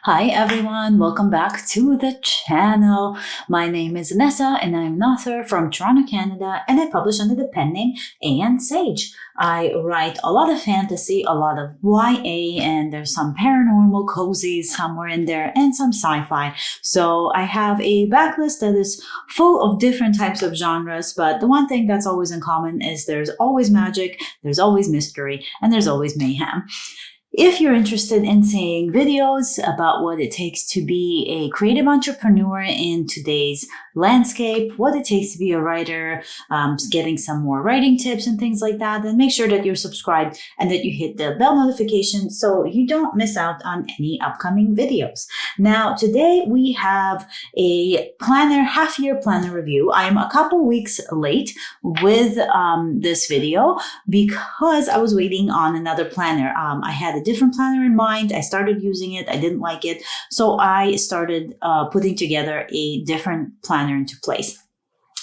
Hi everyone, welcome back to the channel. My name is Nessa and I'm an author from Toronto, Canada, and I publish under the pen name Anne Sage. I write a lot of fantasy, a lot of YA, and there's some paranormal cozies somewhere in there and some sci-fi. So I have a backlist that is full of different types of genres, but the one thing that's always in common is there's always magic, there's always mystery, and there's always mayhem. If you're interested in seeing videos about what it takes to be a creative entrepreneur in today's landscape, what it takes to be a writer, getting some more writing tips and things like that, then make sure that you're subscribed and that you hit the bell notification so you don't miss out on any upcoming videos. Now, today we have a planner, half-year planner review. I'm a couple weeks late with this video because I was waiting on another planner. I had a different planner in mind. I started using it. I didn't like it. So I started putting together a different planner into place.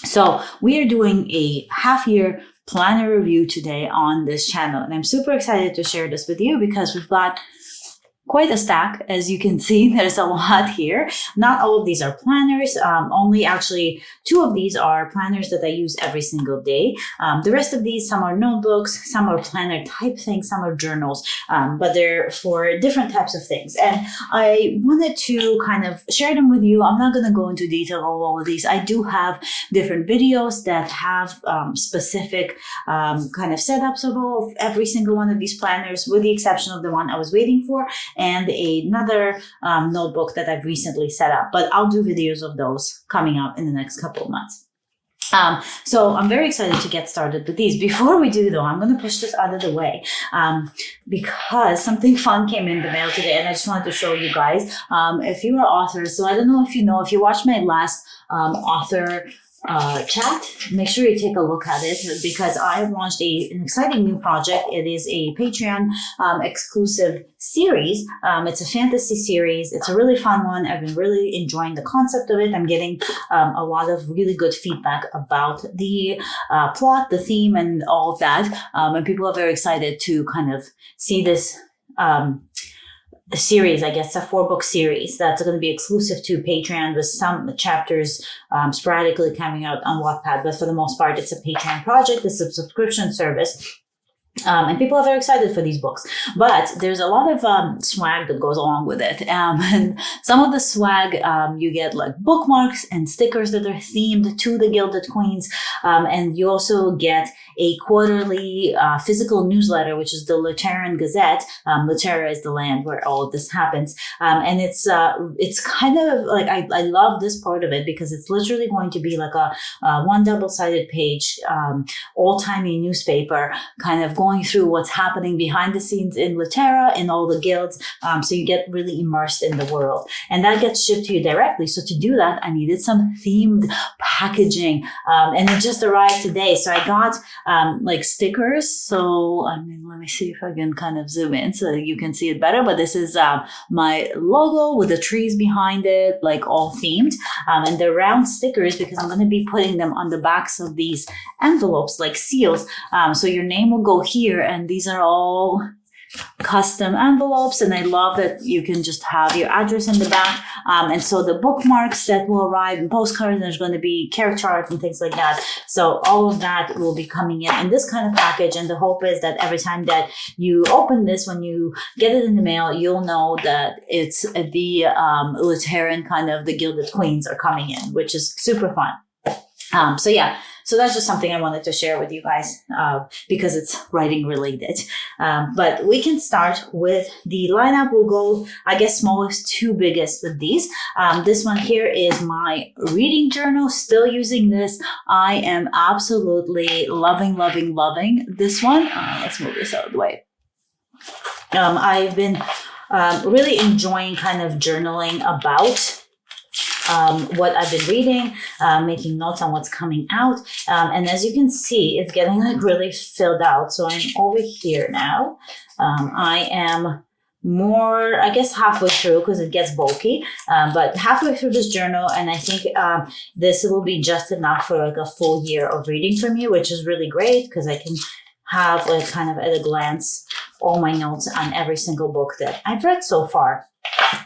So we are doing a half-year planner review today on this channel. And I'm super excited to share this with you because we've got quite a stack. As you can see, there's a lot here. Not all of these are planners. Only actually 2 of these are planners that I use every single day. The rest of these, some are notebooks, some are planner type things, some are journals, but they're for different types of things. And I wanted to kind of share them with you. I'm not going to go into detail of all of these. I do have different videos that have specific kind of setups of every single one of these planners, with the exception of the one I was waiting for, and another notebook that I've recently set up. But I'll do videos of those coming up in the next couple of months. So I'm very excited to get started with these. Before we do though, I'm going to push this out of the way because something fun came in the mail today and I just wanted to show you guys. If you are authors, so I don't know if you know, if you watched my last author chat, make sure you take a look at it because I have launched an exciting new project. It is a Patreon exclusive series. It's a fantasy series. It's a really fun one. I've been really enjoying the concept of it. I'm getting a lot of really good feedback about the plot, the theme, and all of that. And people are very excited to kind of see this the series, I guess, a 4-book series that's going to be exclusive to Patreon with some chapters sporadically coming out on Wattpad. But for the most part, it's a Patreon project. It's a subscription service. And people are very excited for these books. But there's a lot of swag that goes along with it. And some of the swag, you get like bookmarks and stickers that are themed to the Gilded Queens. And you also get a quarterly physical newsletter, which is the Lateran Gazette. Latera is the land where all of this happens. And it's kind of like, I love this part of it because it's literally going to be like a one double-sided page, old-timey newspaper kind of going through what's happening behind the scenes in Latera in all the guilds. So you get really immersed in the world. And that gets shipped to you directly. So to do that, I needed some themed packaging. And it just arrived today. So I got like stickers. So, I mean, let me see if I can kind of zoom in so you can see it better. But this is my logo with the trees behind it, like all themed. And they're round stickers because I'm going to be putting them on the backs of these envelopes, like seals. So your name will go here, and these are all custom envelopes, and I love that you can just have your address in the back. And so the bookmarks that will arrive in postcards, there's going to be character art and things like that. So all of that will be coming in this kind of package. And the hope is that every time that you open this, when you get it in the mail, you'll know that it's the Lateran kind of the Gilded Queens are coming in, which is super fun. So yeah. So that's just something I wanted to share with you guys because it's writing related. But we can start with the lineup. We'll go, I guess, smallest to biggest with these. This one here is my reading journal. Still using this. I am absolutely loving this one. Let's move this out of the way. I've been really enjoying kind of journaling about what I've been reading, making notes on what's coming out. And as you can see, it's getting like really filled out. So I'm over here now. I am more, I guess, halfway through because it gets bulky, but halfway through this journal. And I think this will be just enough for like a full year of reading from you, which is really great because I can have like kind of at a glance all my notes on every single book that I've read so far.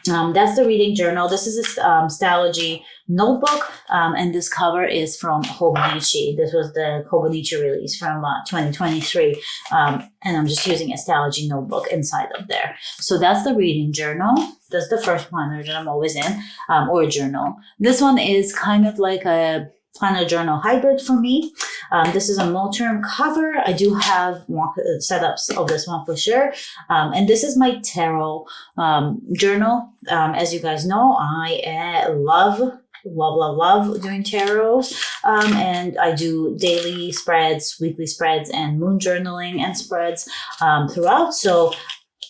That's the reading journal. This is a Stalogy notebook, and this cover is from Hobonichi. This was the Hobonichi release from 2023, and I'm just using a Stalogy notebook inside of there. So that's the reading journal. That's the first planner that I'm always in, or journal. This one is kind of like a planner journal hybrid for me. This is a multi-term cover. I do have more setups of this one for sure. And this is my tarot journal. As you guys know, I love doing tarot. And I do daily spreads, weekly spreads, and moon journaling and spreads throughout. So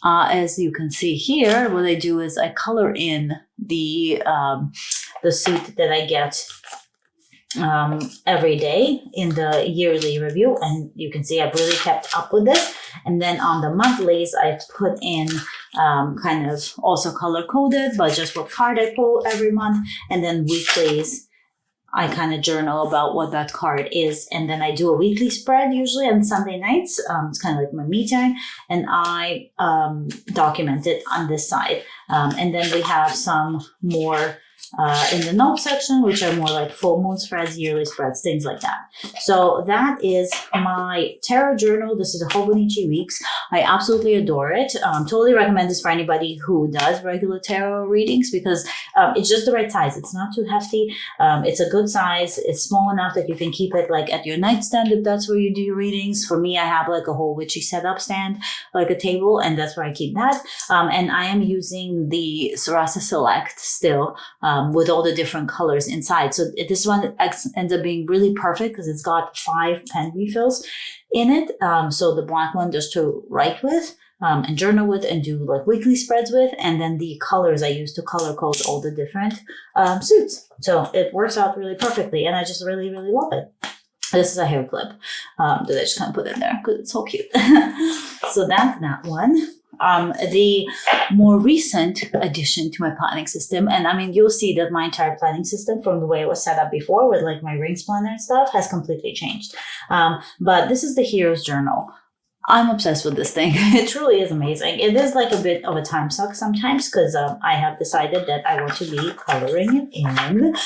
as you can see here, what I do is I color in the suit that I get every day in the yearly review, and you can see I've really kept up with this. And then on the monthlies, I've put in kind of also color coded, but just what card I pull every month. And then weeklies, I kind of journal about what that card is. And then I do a weekly spread usually on Sunday nights. It's kind of like my me time. And I document it on this side. And then we have some more in the notes section, which are more like full moon spreads, yearly spreads, things like that. So that is my tarot journal. This is a Hobonichi Weeks. I absolutely adore it. Totally recommend this for anybody who does regular tarot readings, because it's just the right size. It's not too hefty. It's a good size. It's small enough that you can keep it like at your nightstand if that's where you do your readings. For me, I have like a whole witchy setup stand, like a table, and that's where I keep that. And I am using the Sarasa Select still, with all the different colors inside. So this one ends up being really perfect because it's got 5 pen refills in it. So the black one just to write with and journal with and do like weekly spreads with. And then the colors I use to color code all the different suits. So it works out really perfectly. And I just really, really love it. This is a hair clip that I just kind of put in there because it's so cute. So that's that one. The more recent addition to my planning system, and I mean, you'll see that my entire planning system from the way it was set up before with like my rings planner and stuff has completely changed. But this is the Hero's Journal. I'm obsessed with this thing. It truly is amazing. It is like a bit of a time suck sometimes because I have decided that I want to be coloring it in.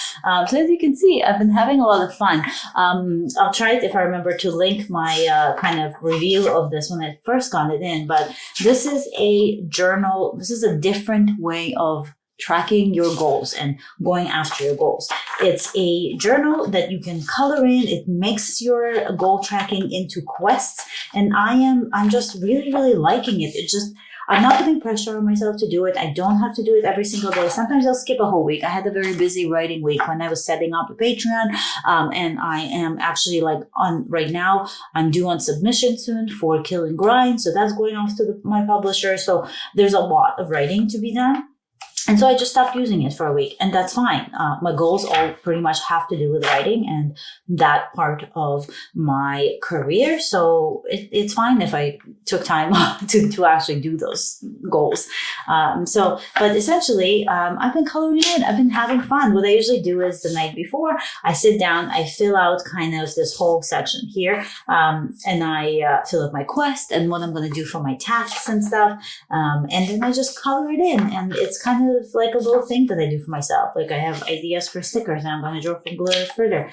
So as you can see, I've been having a lot of fun. I'll try it if I remember to link my kind of review of this when I first got it in. But this is a journal. This is a different way of tracking your goals and going after your goals. It's a journal that you can color in. It makes your goal tracking into quests. And I'm just really, really liking it. I'm not putting pressure on myself to do it. I don't have to do it every single day. Sometimes I'll skip a whole week. I had a very busy writing week when I was setting up a Patreon. And I am actually right now, I'm due on submission soon for Kill and Grind. So that's going off to my publisher. So there's a lot of writing to be done. And so I just stopped using it for a week, and that's fine. My goals all pretty much have to do with writing and that part of my career. So it's fine if I took time to actually do those goals. But essentially, I've been coloring in. I've been having fun. What I usually do is the night before, I sit down, I fill out kind of this whole section here, and I fill out my quest and what I'm going to do for my tasks and stuff. And then I just color it in, and it's kind of like a little thing that I do for myself. Like I have ideas for stickers and I'm going to draw from glitter further.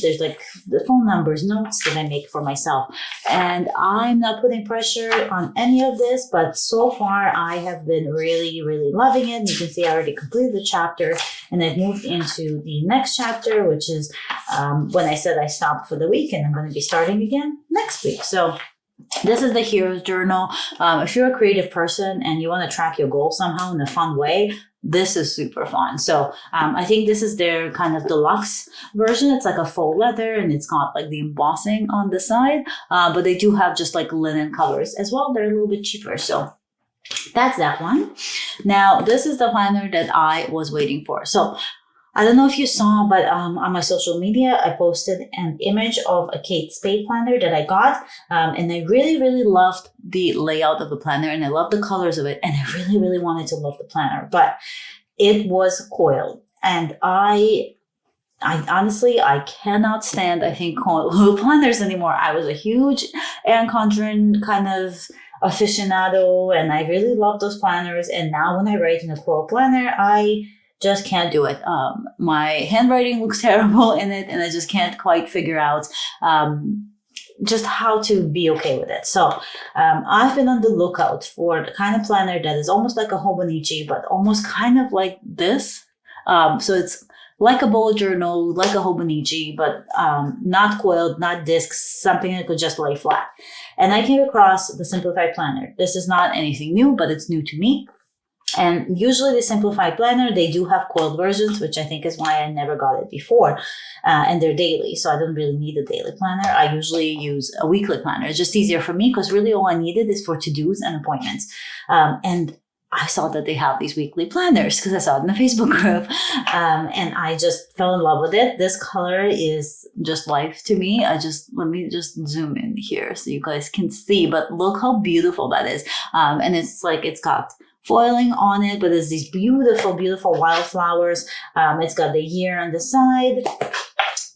There's like the phone numbers, notes that I make for myself. And I'm not putting pressure on any of this, but so far I have been really, really loving it. You can see I already completed the chapter and I've moved into the next chapter, which is when I said I stopped for the week, and I'm going to be starting again next week. So this is the Hero's Journal. If you're a creative person and you want to track your goals somehow in a fun way, this is super fun. So I think this is their kind of deluxe version. It's like a faux leather and it's got like the embossing on the side. But they do have just like linen covers as well. They're a little bit cheaper. So that's that one. Now, this is the planner that I was waiting for. So I don't know if you saw, but on my social media, I posted an image of a Kate Spade planner that I got. And I really, really loved the layout of the planner and I loved the colors of it. And I really, really wanted to love the planner, but it was coiled. And I honestly, I cannot stand, I think, coiled planners anymore. I was a huge Anne Condren kind of aficionado, and I really love those planners. And now when I write in a quill planner, I just can't do it. My handwriting looks terrible in it, and I just can't quite figure out just how to be okay with it. So I've been on the lookout for the kind of planner that is almost like a Hobonichi, but almost kind of like this. So it's like a bullet journal, like a Hobonichi, but not quilled, not discs, something that could just lay flat. And I came across the Simplified planner. This is not anything new, but it's new to me. And usually the Simplified planner, they do have quilled versions, which I think is why I never got it before. And they're daily, so I don't really need a daily planner. I usually use a weekly planner. It's just easier for me because really all I needed is for to-dos and appointments. And I saw that they have these weekly planners because I saw it in the Facebook group. And I just fell in love with it. This color is just life to me. Let me just zoom in here so you guys can see, but look how beautiful that is. And it's got foiling on it, but there's these beautiful, beautiful wildflowers. It's got the year on the side,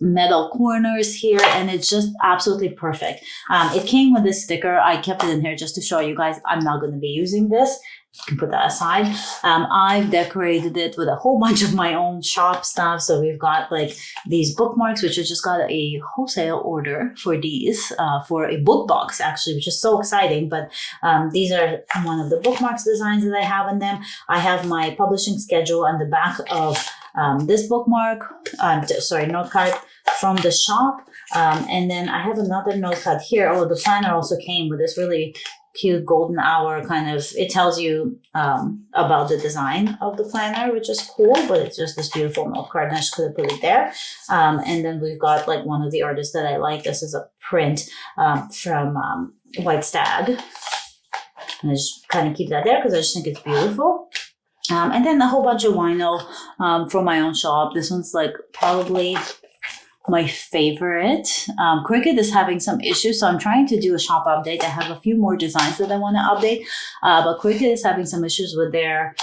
metal corners here, and it's just absolutely perfect. It came with this sticker. I kept it in here just to show you guys I'm not going to be using this. You can put that aside. I've decorated it with a whole bunch of my own shop stuff. So we've got like these bookmarks, which I just got a wholesale order for these, for a book box actually, which is so exciting. But these are one of the bookmarks designs that I have in them. I have my publishing schedule on the back of this bookmark, note card from the shop. And then I have another note card here. Oh, the planner also came with this really cute golden hour kind of, it tells you about the design of the planner, which is cool, but it's just this beautiful note card and I just could have put it there. And then we've got like one of the artists that I like. This is a print from White Stag. And I just kind of keep that there because I just think it's beautiful. And then a whole bunch of vinyl from my own shop. This one's like probably my favorite. Cricut is having some issues, so I'm trying to do a shop update. I have a few more designs that I want to update, but Cricut is having some issues with their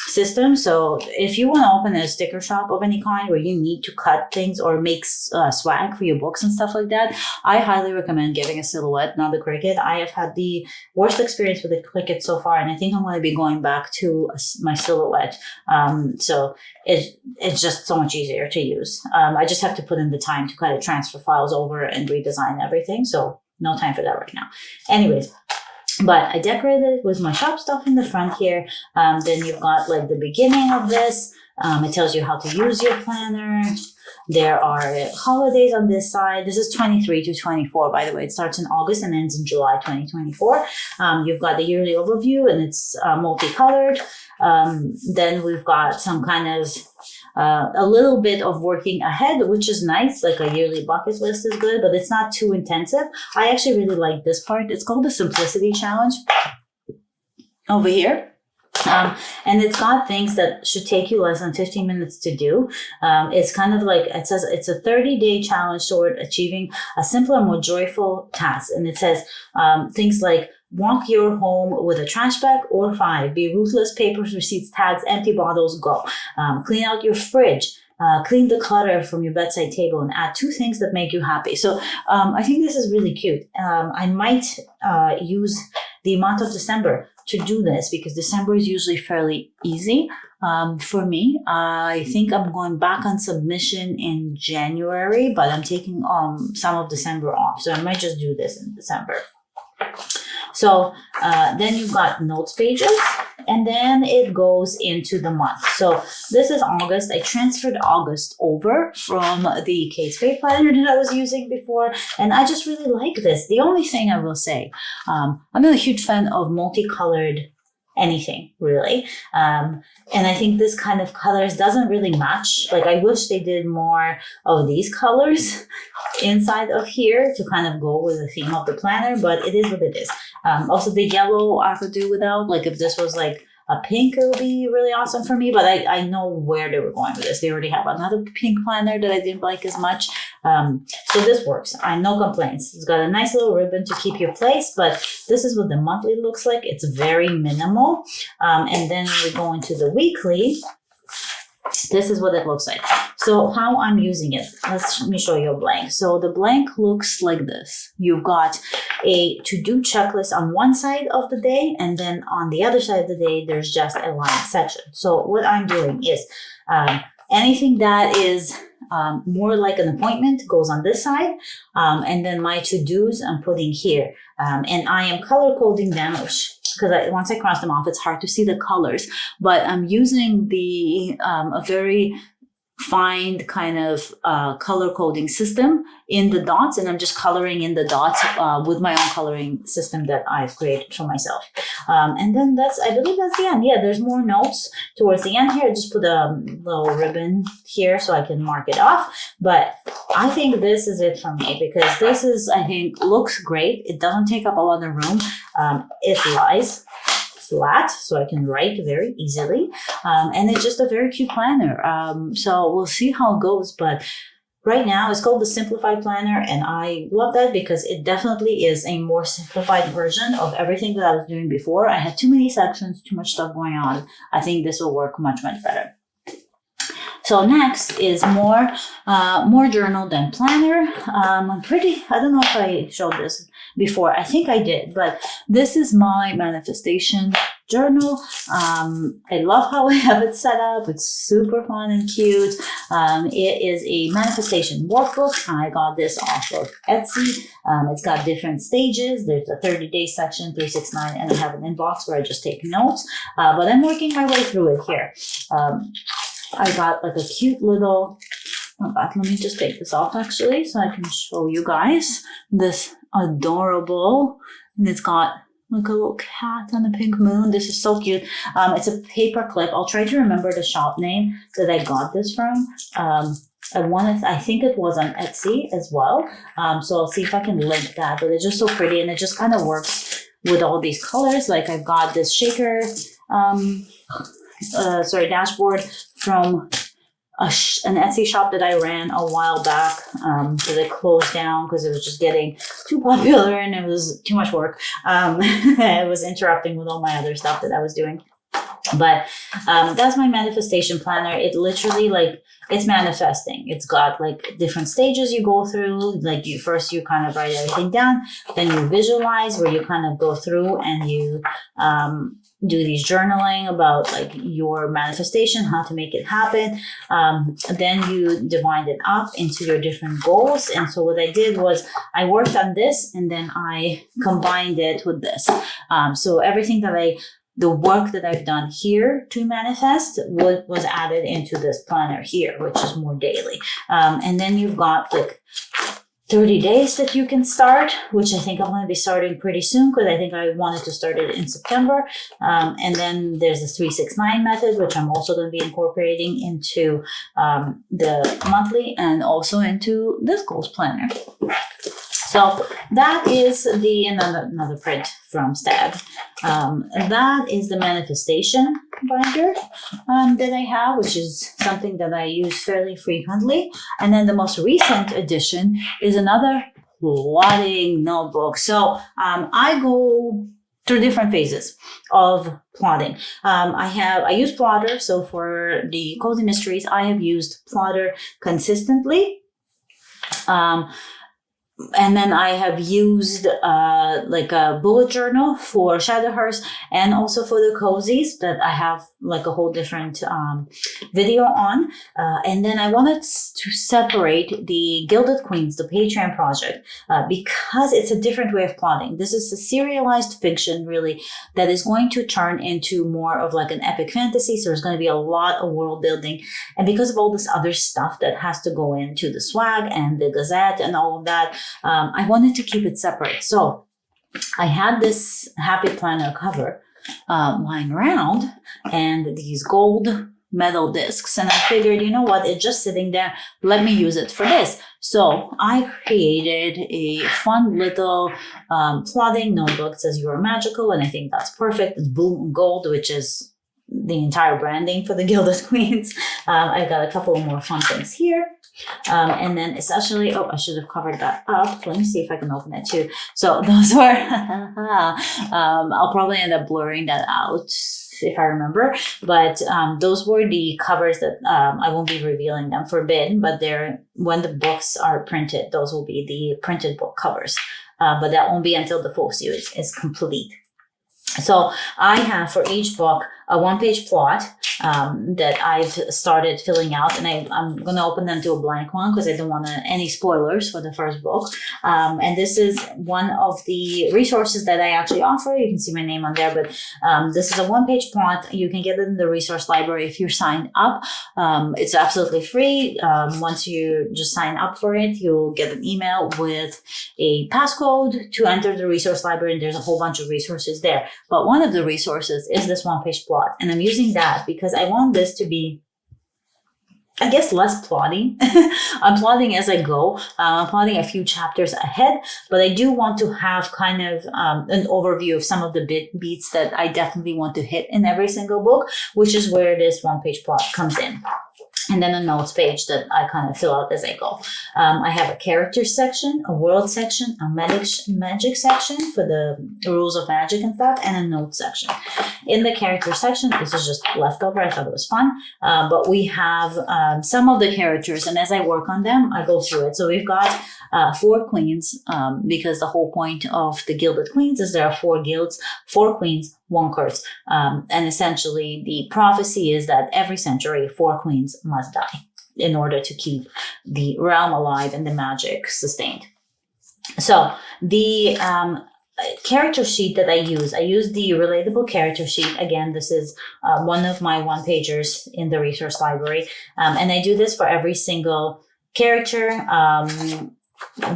system. So if you want to open a sticker shop of any kind where you need to cut things or make swag for your books and stuff like that, I highly recommend getting a Silhouette, not the Cricut. I have had the worst experience with the Cricut so far, and I think I'm going to be going back to my Silhouette. So it's just so much easier to use. I just have to put in the time to kind of transfer files over and redesign everything. So no time for that right now. Anyways, but I decorated it with my shop stuff in the front here. Then you've got like the beginning of this. It tells you how to use your planner. There are holidays on this side. This is 23 to 24, by the way. It starts in August and ends in July 2024. You've got the yearly overview, and it's multicolored. Then we've got some kind of a little bit of working ahead, which is nice. Like a yearly bucket list is good, but it's not too intensive. I actually really like this part. It's called the Simplicity Challenge over here. And it's got things that should take you less than 15 minutes to do. It's kind of like, it says it's a 30-day challenge toward achieving a simpler, more joyful task. And it says things like, walk your home with a trash bag or 5. Be ruthless, papers, receipts, tags, empty bottles, go. Clean out your fridge. Clean the clutter from your bedside table and add 2 things that make you happy. So I think this is really cute. I might use the month of December to do this because December is usually fairly easy for me. I think I'm going back on submission in January, but I'm taking some of December off. So I might just do this in December. So then you've got notes pages, and then it goes into the month. So this is August. I transferred August over from the Kate Spade planner that I was using before, and I just really like this. The only thing I will say, I'm not a huge fan of multicolored anything, really. And I think this kind of colors doesn't really match. Like, I wish they did more of these colors inside of here to kind of go with the theme of the planner, but it is what it is. Also, the yellow I could do without. Like, if this was like a pink, it would be really awesome for me, but I know where they were going with this. They already have another pink planner that I didn't like as much. So this works. No complaints. It's got a nice little ribbon to keep your place, but this is what the monthly looks like. It's very minimal. And then we go into the weekly. This is what it looks like. So how I'm using it, let me show you a blank. So the blank looks like this. You've got a to-do checklist on one side of the day, and then on the other side of the day, there's just a line section. So what I'm doing is anything that is more like an appointment goes on this side, and then my to-dos I'm putting here. And I am color coding them, because once I cross them off, it's hard to see the colors. But I'm using the a very fine kind of color coding system in the dots, and I'm just coloring in the dots with my own coloring system that I've created for myself. And then I believe that's the end. Yeah, there's more notes towards the end here. I just put a little ribbon here so I can mark it off. But I think this is it for me, because this is, I think, looks great. It doesn't take up a lot of room. It lies flat, so I can write very easily. And it's just a very cute planner. So we'll see how it goes. But right now it's called the Simplified Planner, and I love that because it definitely is a more simplified version of everything that I was doing before. I had too many sections, too much stuff going on. I think this will work much, much better. So next is more journal than planner. I don't know if I showed this before. I think I did, but this is my manifestation journal. I love how I have it set up. It's super fun and cute. It is a manifestation workbook. I got this off of Etsy. It's got different stages. There's a 30-day section, 369, and I have an inbox where I just take notes. But I'm working my way through it here. I got like a cute little, let me just take this off actually so I can show you guys this adorable, and it's got like a little cat on a pink moon. This is so cute. It's a paper clip. I'll try to remember the shop name that I got this from. I think it was on Etsy as well. So I'll see if I can link that, but it's just so pretty, and it just kind of works with all these colors. Like I've got this shaker, dashboard from an Etsy shop that I ran a while back that I closed down because it was just getting too popular and it was too much work. It was interrupting with all my other stuff that I was doing. But that's my manifestation planner. It literally, like, it's manifesting. It's got like different stages you go through. Like you kind of write everything down, then you visualize, where you kind of go through and you do these journaling about like your manifestation, how to make it happen. Then you divide it up into your different goals. And so what I did was I worked on this and then I combined it with this. So everything the work that I've done here to manifest was added into this planner here, which is more daily. And then you've got like 30 days that you can start, which I think I'm going to be starting pretty soon because I think I wanted to start it in September. And then there's the 369 method, which I'm also going to be incorporating into the monthly and also into this goals planner. So that is another print from Stab. That is the manifestation binder that I have, which is something that I use fairly frequently. And then the most recent addition is another plotting notebook. So I go through different phases of plotting. I use Plotter. So for the Cozy Mysteries, I have used Plotter consistently. And then I have used like a bullet journal for Shadowhearts and also for the cozies that I have like a whole different video on. And then I wanted to separate the Gilded Queens, the Patreon project, because it's a different way of plotting. This is a serialized fiction really that is going to turn into more of like an epic fantasy. So there's going to be a lot of world building. And because of all this other stuff that has to go into the swag and the Gazette and all of that, I wanted to keep it separate. So I had this Happy Planner cover lying around and these gold metal discs. And I figured, you know what, it's just sitting there. Let me use it for this. So I created a fun little plotting notebook. It says "You are magical," and I think that's perfect. It's blue and gold, which is the entire branding for the Gilded Queens. I've got a couple more fun things here. And then essentially, I should have covered that up. Let me see if I can open it too. So those were, I'll probably end up blurring that out if I remember. But those were the covers that I won't be revealing them, forbidden, but they're when the books are printed, those will be the printed book covers. But that won't be until the full series is complete. So I have for each book a one-page plot that I've started filling out, and I'm going to open them to a blank one because I don't want any spoilers for the first book. And this is one of the resources that I actually offer. You can see my name on there, but this is a one-page plot. You can get it in the resource library if you're signed up. It's absolutely free. Once you just sign up for it, you'll get an email with a passcode to enter the resource library, and there's a whole bunch of resources there. But one of the resources is this one-page plot. And I'm using that because I want this to be, I guess, less plotting. I'm plotting as I go. I'm plotting a few chapters ahead, but I do want to have kind of an overview of some of the beats that I definitely want to hit in every single book, which is where this one-page plot comes in. And then a notes page that I kind of fill out as I go. I have a character section, a world section, a magic section for the rules of magic and stuff, and a notes section. In the character section, this is just leftover. I thought it was fun. But we have some of the characters, and as I work on them, I go through it. So we've got 4 queens, because the whole point of the Gilded Queens is there are 4 guilds, 4 queens, 1 curse. And essentially the prophecy is that every century 4 queens must die in order to keep the realm alive and the magic sustained. So the character sheet that I use the relatable character sheet. Again, this is one of my one-pagers in the resource library. And I do this for every single character.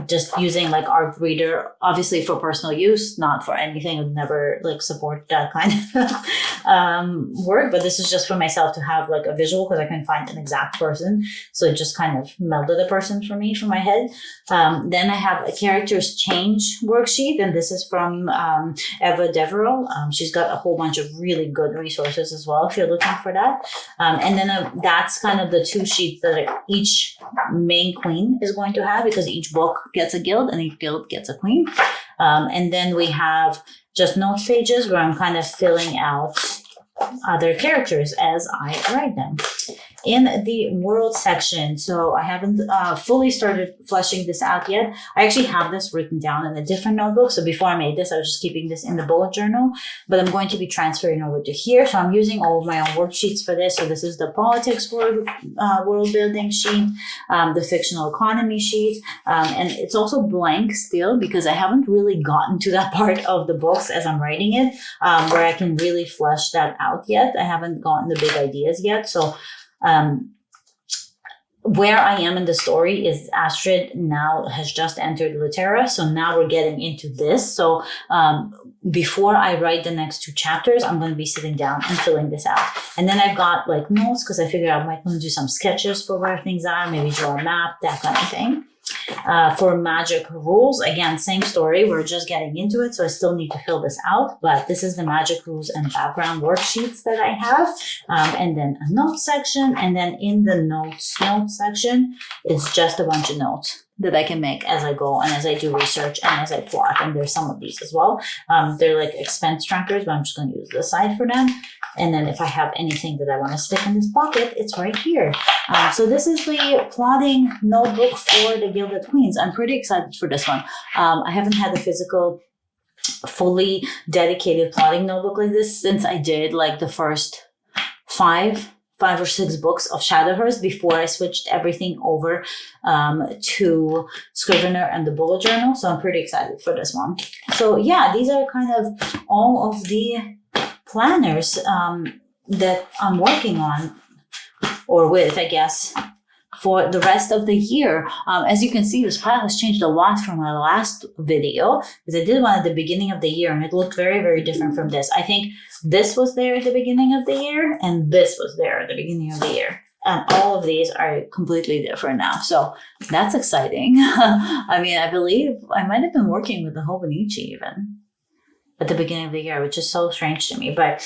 Just using like Artreader, obviously for personal use, not for anything. I would never like support that kind of work, but this is just for myself to have like a visual because I can find an exact person. So it just kind of melded a person for me from my head. Then I have a characters change worksheet, and this is from Eva Deverell. She's got a whole bunch of really good resources as well if you're looking for that. And then that's kind of the 2 sheets that each main queen is going to have, because each book gets a guild and each guild gets a queen. And then we have just notes pages where I'm kind of filling out other characters as I write them. In the world section, so I haven't fully started fleshing this out yet. I actually have this written down in a different notebook. So before I made this, I was just keeping this in the bullet journal, but I'm going to be transferring over to here. So I'm using all of my own worksheets for this. So this is the politics world building sheet, the fictional economy sheet, and it's also blank still because I haven't really gotten to that part of the books as I'm writing it, where I can really flesh that out yet. I haven't gotten the big ideas yet. So where I am in the story is Astrid now has just entered Litera. So now we're getting into this. So before I write the next 2 chapters, I'm going to be sitting down and filling this out. And then I've got like notes because I figured I might want to do some sketches for where things are, maybe draw a map, that kind of thing. For magic rules, again, same story. We're just getting into it, so I still need to fill this out. But this is the magic rules and background worksheets that I have. And then a notes section. And then in the notes section, it's just a bunch of notes that I can make as I go and as I do research and as I plot. And there's some of these as well. They're like expense trackers, but I'm just going to use this side for them. And then if I have anything that I want to stick in this pocket, it's right here. So this is the plotting notebook for the Gilded Queens. I'm pretty excited for this one. I haven't had a physical, fully dedicated plotting notebook like this since I did like the first 5 or 6 books of Shadowhurst before I switched everything over to Scrivener and the bullet journal. So I'm pretty excited for this one. So yeah, these are kind of all of the planners that I'm working on, or with, I guess, for the rest of the year. As you can see, this pile has changed a lot from my last video, because I did one at the beginning of the year and it looked very, very different from this. I think this was there at the beginning of the year and this was there at the beginning of the year. And all of these are completely different now. So that's exciting. I mean, I believe I might have been working with the Hobonichi even at the beginning of the year, which is so strange to me, but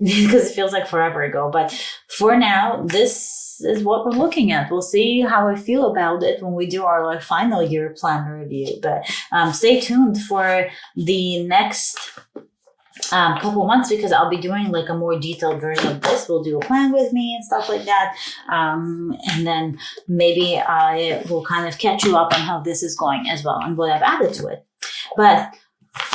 because it feels like forever ago. But for now, this is what we're looking at. We'll see how I feel about it when we do our like final year plan review. But stay tuned for the next couple months, because I'll be doing like a more detailed version of this. We'll do a plan with me and stuff like that. And then maybe I will kind of catch you up on how this is going as well and what I've added to it. But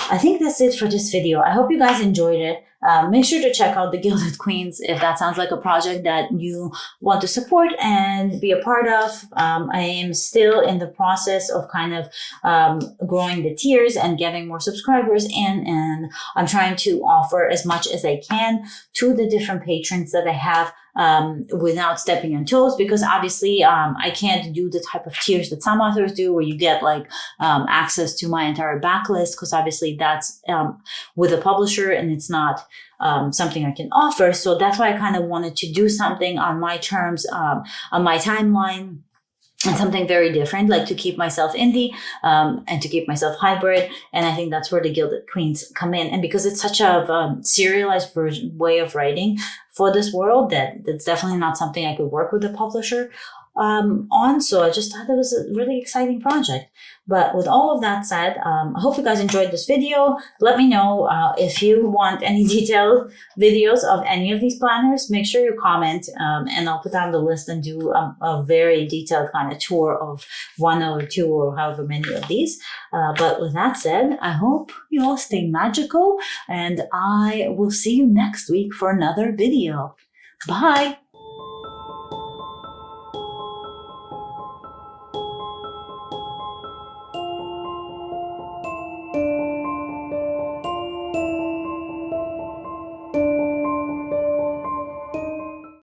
I think that's it for this video. I hope you guys enjoyed it. Make sure to check out the Gilded Queens if that sounds like a project that you want to support and be a part of. I am still in the process of kind of growing the tiers and getting more subscribers in, and I'm trying to offer as much as I can to the different patrons that I have without stepping on toes, because obviously I can't do the type of tiers that some authors do where you get like access to my entire backlist, because obviously that's with a publisher and it's not something I can offer. So that's why I kind of wanted to do something on my terms, on my timeline, and something very different, like to keep myself indie and to keep myself hybrid. And I think that's where the Gilded Queens come in. And because it's such a serialized way of writing for this world, that's definitely not something I could work with a publisher on. So I just thought it was a really exciting project. But with all of that said, I hope you guys enjoyed this video. Let me know if you want any detailed videos of any of these planners. Make sure you comment and I'll put down the list and do a very detailed kind of tour of one or two or however many of these. But with that said, I hope you all stay magical, and I will see you next week for another video. Bye!